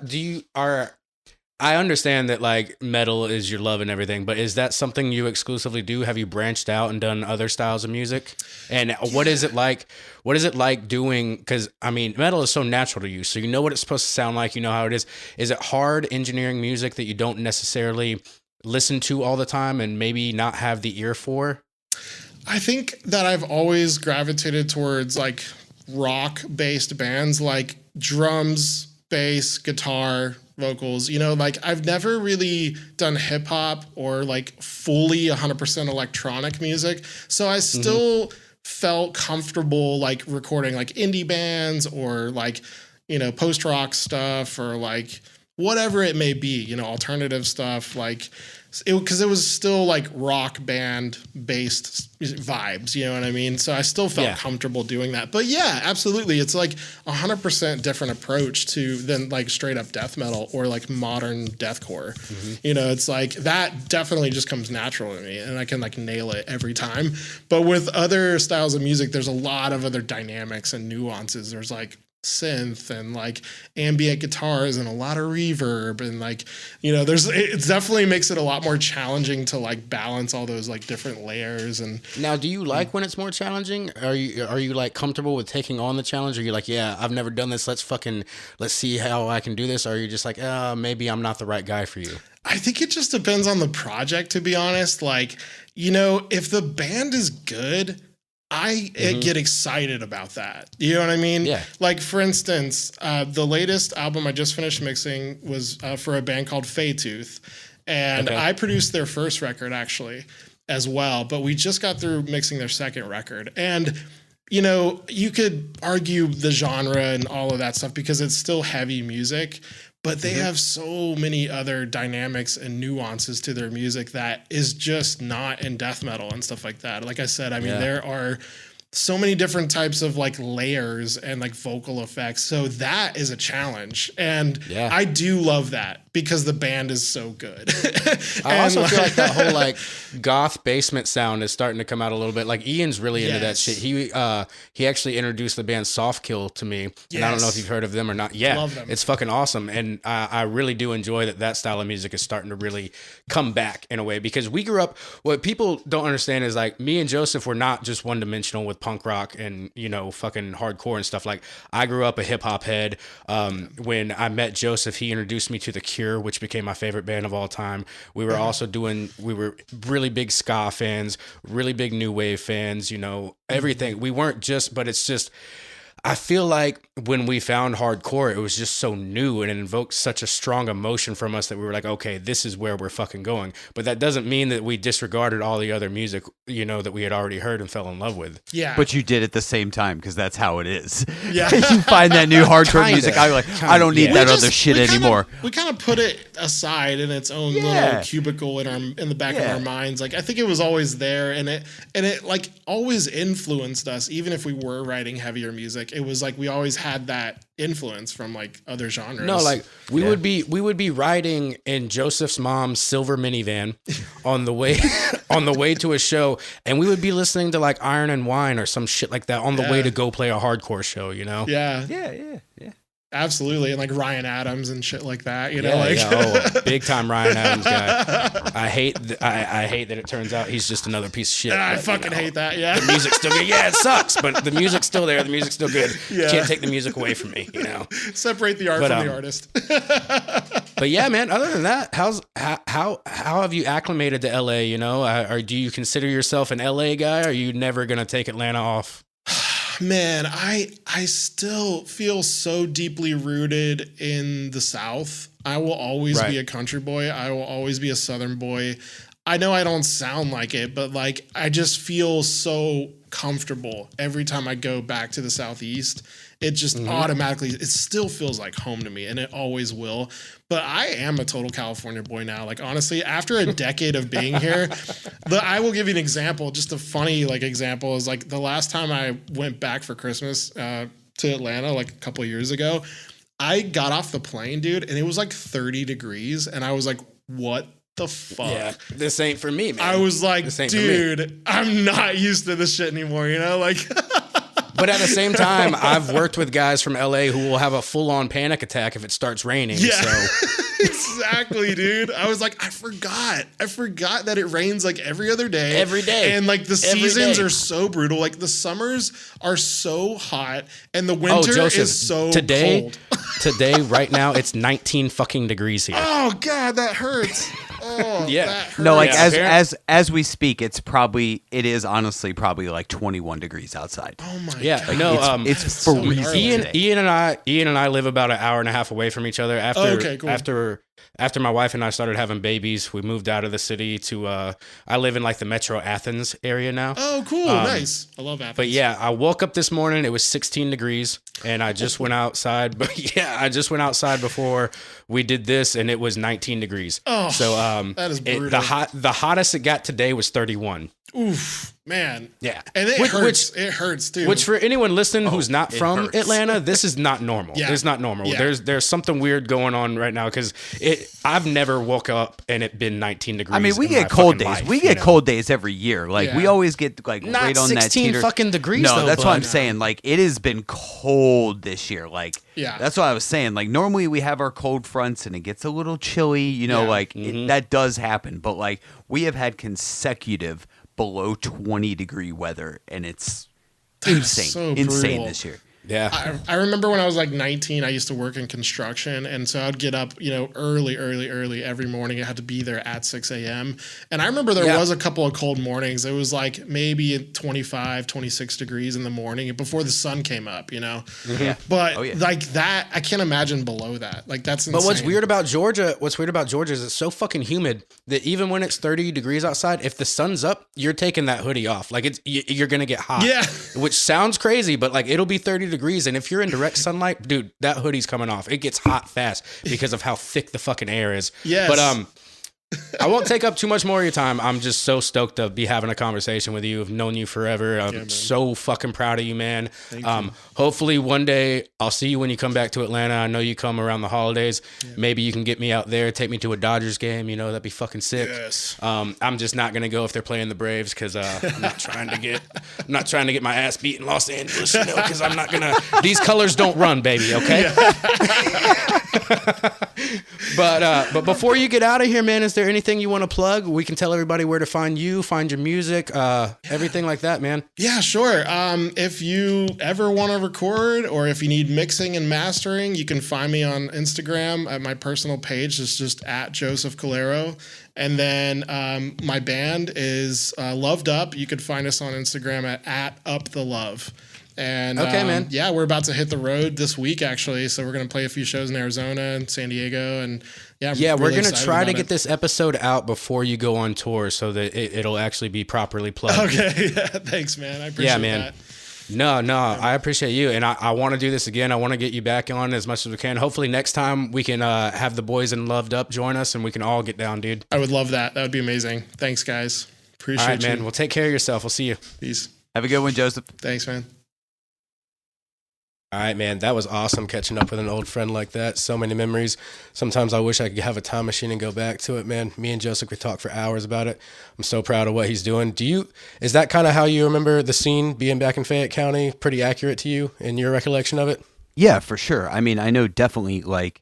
I understand that like metal is your love and everything, but is that something you exclusively do? Have you branched out and done other styles of music? And what is it like? What is it like doing? Because I mean, metal is so natural to you, so you know what it's supposed to sound like. You know how it is. Is it hard engineering music that you don't necessarily listen to all the time and maybe not have the ear for? I think that I've always gravitated towards like rock-based bands, like drums, bass, guitar, vocals, like I've never really done hip hop or like fully 100% electronic music. So I still felt comfortable like recording like indie bands or like, post rock stuff or like whatever it may be, alternative stuff, like because it was still like rock band based vibes, you know what I mean? So I still felt comfortable doing that. But yeah, absolutely. It's like 100% different approach than like straight up death metal or like modern deathcore. It's like that definitely just comes natural to me and I can like nail it every time. But with other styles of music, there's a lot of other dynamics and nuances. There's like synth and like ambient guitars and a lot of reverb and like it definitely makes it a lot more challenging to like balance all those like different layers. And now, do you like when it's more challenging? Are you like comfortable with taking on the challenge? Or you're like, yeah, I've never done this, let's see how I can do this? Or are you just like, maybe I'm not the right guy for you? I think it just depends on the project, to be honest. Like, if the band is good, I get excited about that. You know what I mean? Yeah. Like, for instance, the latest album I just finished mixing was for a band called Faytooth. And I produced their first record, actually, as well. But we just got through mixing their second record. And, you could argue the genre and all of that stuff because it's still heavy music. But they have so many other dynamics and nuances to their music that is just not in death metal and stuff like that. Like I said, I mean, there are so many different types of like layers and like vocal effects. So that is a challenge. And I do love that because the band is so good. I also feel like that whole like goth basement sound is starting to come out a little bit. Like Ian's really into that shit. He actually introduced the band Softkill to me. And I don't know if you've heard of them or not. Yeah, love them. It's fucking awesome. And I really do enjoy that style of music is starting to really come back in a way, because we grew up, what people don't understand is like me and Joseph were not just one dimensional with punk rock and, you know, fucking hardcore and stuff. Like I grew up a hip hop head. When I met Joseph, he introduced me to The Cure, which became my favorite band of all time. We were also we were really big ska fans, really big new wave fans, you know, everything. We weren't just, but it's just, I feel like when we found hardcore, it was just so new and it invoked such a strong emotion from us that we were like, okay, this is where we're fucking going. But that doesn't mean that we disregarded all the other music, you know, that we had already heard and fell in love with. Yeah. But you did at the same time, because that's how it is. Yeah. You find that new hardcore music, I'm like, I don't need that other shit anymore. We kind of put it aside in its own little cubicle in the back of our minds. Like I think it was always there, and it like always influenced us, even if we were writing heavier music. It was like we always had that influence from like other genres. No, like we would be riding in Joseph's mom's silver minivan on the way to a show, and we would be listening to like Iron and Wine or some shit like that on the way to go play a hardcore show, you know? Yeah. Absolutely. And like Ryan Adams and shit like that, you know, big time Ryan Adams guy. I hate that it turns out he's just another piece of shit. I fucking hate that. Yeah. The music's still good. Yeah, it sucks, but the music's still there. The music's still good. Yeah. You can't take the music away from me, you know? Separate the art from the artist. But yeah, man, other than that, how have you acclimated to LA, you know? Or do you consider yourself an LA guy? Or are you never going to take Atlanta off? Man, I still feel so deeply rooted in the South. I will always be a country boy. I will always be a Southern boy. I know I don't sound like it, but like I just feel so comfortable every time I go back to the Southeast. It just automatically, it still feels like home to me, and it always will. But I am a total California boy now. Like, honestly, after a decade of being here, I will give you an example. Just a funny, like, example is, like, the last time I went back for Christmas to Atlanta, like, a couple of years ago, I got off the plane, dude, and it was, like, 30 degrees, and I was like, what the fuck? Yeah, this ain't for me, man. I was like, dude, I'm not used to this shit anymore, you know? Like... But at the same time, I've worked with guys from LA who will have a full-on panic attack if it starts raining. Yeah, so. Exactly, dude. I was like, I forgot that it rains like every other day. Every day. And like the seasons are so brutal. Like the summers are so hot and the winter is so cold. Today, right now, it's 19 fucking degrees here. Oh, God, that hurts. Oh, yeah. That hurts. No, like as we speak, it is honestly probably like 21 degrees outside. Oh my God. Like, no, it's for so reason. Ian and I live about an hour and a half away from each other. After my wife and I started having babies, we moved out of the city to I live in like the Metro Athens area now. Oh, cool. Nice. I love Athens. But yeah, I woke up this morning, it was 16 degrees, and I just went outside. But yeah, I just went outside before we did this, and it was 19 degrees. Oh, so that is brutal. The hottest it got today was 31. Oof, man. Yeah. And it hurts too. Which for anyone listening who's not from Atlanta, this is not normal. Yeah. It's not normal. Yeah. There's something weird going on right now because I've never woke up and it been 19 degrees. I mean, we get cold days. Life, we get cold days every year. Like we always get like not right on that 16 fucking degrees. No, though, that's what I'm saying. Like it has been cold this year. Like that's what I was saying. Like normally we have our cold fronts and it gets a little chilly, you know, like that does happen. But like we have had consecutive below 20 degree weather, and it's insane this year. Yeah. I remember when I was like 19, I used to work in construction. And so I'd get up, you know, early every morning. I had to be there at 6 a.m. And I remember there was a couple of cold mornings. It was like maybe 25, 26 degrees in the morning before the sun came up, you know? Yeah. But like that, I can't imagine below that. Like that's insane. But what's weird about Georgia is it's so fucking humid that even when it's 30 degrees outside, if the sun's up, you're taking that hoodie off. Like you're going to get hot. Yeah. Which sounds crazy, but like it'll be 30 degrees, and if you're in direct sunlight, dude, that hoodie's coming off. It gets hot fast because of how thick the fucking air is. Yes. But I won't take up too much more of your time. I'm just so stoked to be having a conversation with you. I've known you forever. I'm so fucking proud of you, man. Thank you. Hopefully one day I'll see you when you come back to Atlanta. I know you come around the holidays. Yeah. Maybe you can get me out there, take me to a Dodgers game. You know, that'd be fucking sick. Yes. I'm just not gonna go if they're playing the Braves because I'm not trying to get my ass beat in Los Angeles. You know, because I'm not gonna. These colors don't run, baby. Okay. Yeah. But before you get out of here, man, is there anything you want to plug? We can tell everybody where to find you, find your music, everything like that, man. Yeah, sure. If you ever want to record or if you need mixing and mastering, you can find me on Instagram at my personal page. It's just at Joseph Calliero. And then my band is Loved Up. You could find us on Instagram at Up the Love. And okay, man. Yeah, we're about to hit the road this week, actually. So we're going to play a few shows in Arizona and San Diego. And yeah, we're going to try to get this episode out before you go on tour so that it'll actually be properly plugged. Okay. Yeah, thanks, man. I appreciate that. No, I appreciate you. And I want to do this again. I want to get you back on as much as we can. Hopefully next time we can have the boys in Loved Up join us and we can all get down, dude. I would love that. That would be amazing. Thanks, guys. Appreciate you. All right, man. Well, take care of yourself. We'll see you. Peace. Have a good one, Joseph. Thanks, man. All right, man. That was awesome catching up with an old friend like that. So many memories. Sometimes I wish I could have a time machine and go back to it, man. Me and Joseph could talk for hours about it. I'm so proud of what he's doing. Is that kind of how you remember the scene being back in Fayette County? Pretty accurate to you in your recollection of it? Yeah, for sure. I mean, I know definitely like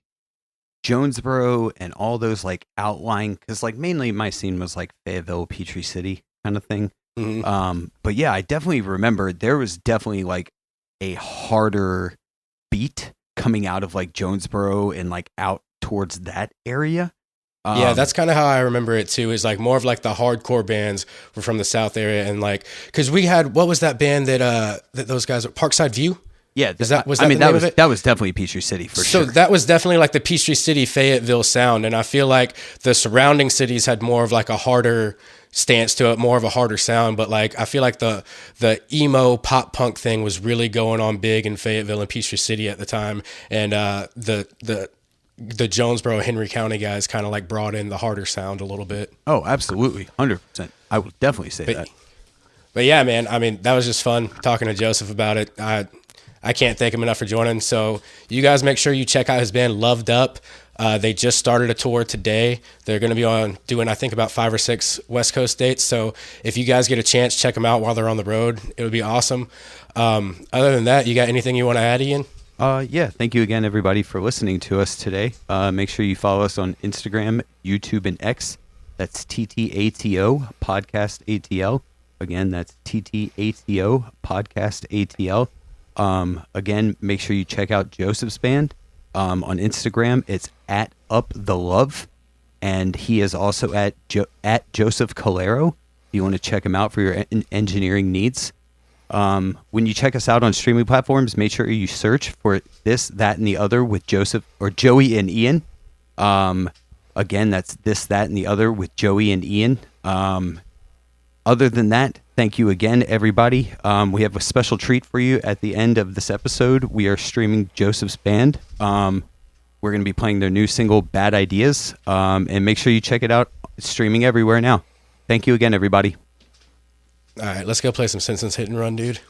Jonesboro and all those like outlying, because like mainly my scene was like Fayetteville, Peachtree City kind of thing. Mm-hmm. But yeah, I definitely remember there was definitely like a harder beat coming out of like Jonesboro and like out towards that area. Yeah, that's kind of how I remember it too, is like more of like the hardcore bands were from the South area. And like, cause we had, what was that band that those guys, Parkside View? Yeah. That was definitely Peachtree City for sure. So that was definitely like the Peachtree City, Fayetteville sound. And I feel like the surrounding cities had more of like a harder stance to it, more of a harder sound. But like, I feel like the emo pop punk thing was really going on big in Fayetteville and Peachtree City at the time. And the Jonesboro, Henry County guys kind of like brought in the harder sound a little bit. Oh, absolutely. 100%. I would definitely say that. But yeah, man, I mean, that was just fun talking to Joseph about it. I can't thank him enough for joining. So you guys make sure you check out his band Loved Up. They just started a tour today. They're going to be doing, I think, about 5 or 6 West Coast dates. So if you guys get a chance, check them out while they're on the road. It would be awesome. Other than that, you got anything you want to add, Ian? Yeah. Thank you again, everybody, for listening to us today. Make sure you follow us on Instagram, YouTube, and X. That's TTATO Podcast ATL. Again, that's TTATO Podcast ATL. Again, make sure you check out Joseph's band. On Instagram, it's at Up the Love, and he is also at Joseph Calliero. If you want to check him out for your engineering needs. When you check us out on streaming platforms, make sure you search for This, That, and the Other with Joseph or Joey and Ian. Again, that's This, That, and the Other with Joey and Ian. Other than that, thank you again, everybody. We have a special treat for you at the end of this episode. We are streaming Joseph's band. We're going to be playing their new single, Bad Ideas. And make sure you check it out. It's streaming everywhere now. Thank you again, everybody. All right, let's go play some Simpsons Hit and Run, dude.